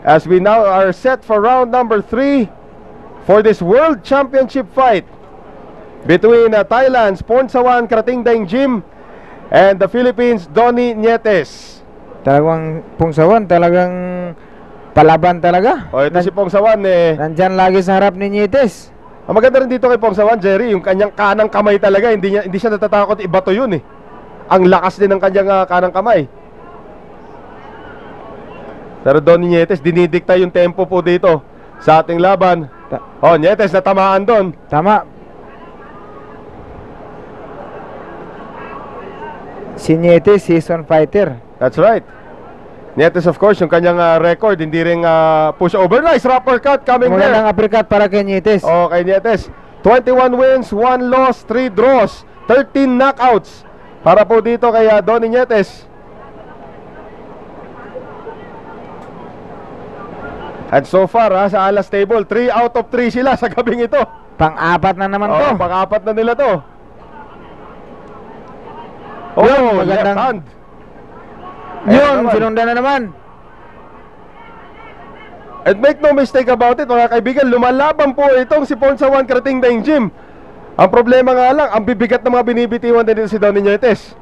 as we now are set for round number 3 for this World Championship fight between Thailand's Pornsawan Kratingdaeng Gym and the Philippines' Donnie Nietes. Talagang Pongsawan, talagang palaban talaga. O ito si Pongsawan nandyan lagi sa harap ni Nietes. Ang maganda rin dito kay Pongsawan, Jerry, yung kanyang kanang kamay talaga, hindi siya natatakot ibato yun Ang lakas din ng kanyang kanang kamay. Pero Donnie Nietes, dinidikta yung tempo po dito sa ating laban. Nietes natamaan doon. Tama. Si Nietes, season fighter. That's right. Nietes, of course, yung kanyang record, hindi rin push over. Nice uppercut coming there. Magandang uppercut para kay Nietes. Kay Nietes. 21 wins, 1 loss, 3 draws, 13 knockouts para po dito kay Donnie Nietes. And so far sa Alas Table, 3 out of 3 sila sa gabing ito. Pang-apat na naman to. Pang-apat na nila to. Magandang left hand. Yun, sinundan na naman. And make no mistake about it, mga kaibigan, lumalaban po itong si Pornsawan Kratingdaeng Gym. Ang problema nga lang, ang bibigat ng mga binibitiwan din dito si Donnie Nietes.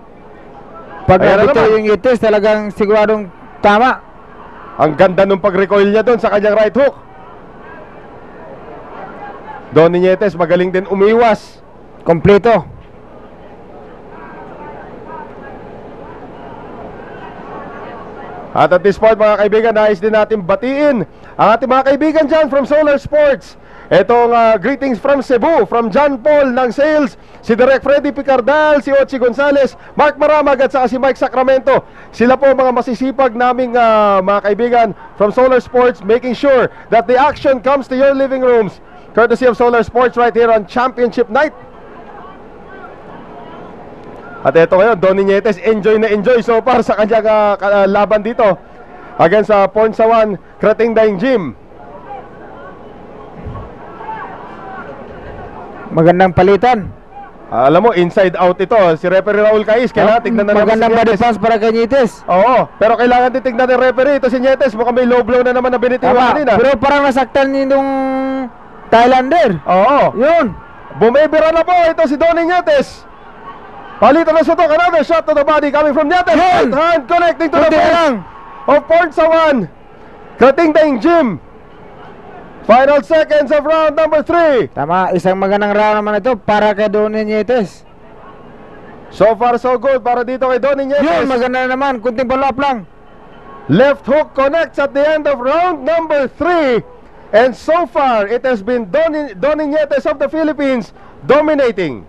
Pag nabito yung Nietes, talagang siguradong tama. Ang ganda nung pag-recoil niya doon sa kanyang right hook. Donnie Nietes magaling din umiwas. Kompleto. At at this point, mga kaibigan, nais din natin batiin ang ating mga kaibigan dyan from Solar Sports. Itong greetings from Cebu, from John Paul ng Sales, si Direk Freddy Picardal, si Ochi Gonzales, Mark Maramag at saka si Mike Sacramento. Sila po mga masisipag naming mga kaibigan from Solar Sports, making sure that the action comes to your living rooms, courtesy of Solar Sports right here on Championship Night. At ito ngayon, Donnie Nietes enjoy na enjoy so far sa kanyang laban dito against sa Pornsawan Kratingdaeng Gym. Magandang palitan. Alam mo, inside out ito. Si referee Raul Caiz, kailangan tignan na naman magandang si body Nietes. pass para kay Nietes. Oo, pero kailangan din tignan ng referee. Ito si Nietes, mukhang may low blow na naman na binitiwan kanina. Pero parang nasaktan yung Thailander. Oo. Yun. Bumibira na po ito si Donnie Nietes. Palitan na sutok, another shot to the body coming from Nietes. Right hand connecting to the face of Pornsawan Kratingdaeng Gym. Final seconds of round number 3. Tama, isang magandang round naman ito para kay Donnie Nietes. So far so good para dito kay Donnie Nietes. Yun, maganda na naman, kunting follow-up lang. Left hook connects at the end of round number 3. And so far, it has been Donnie Nietes of the Philippines dominating.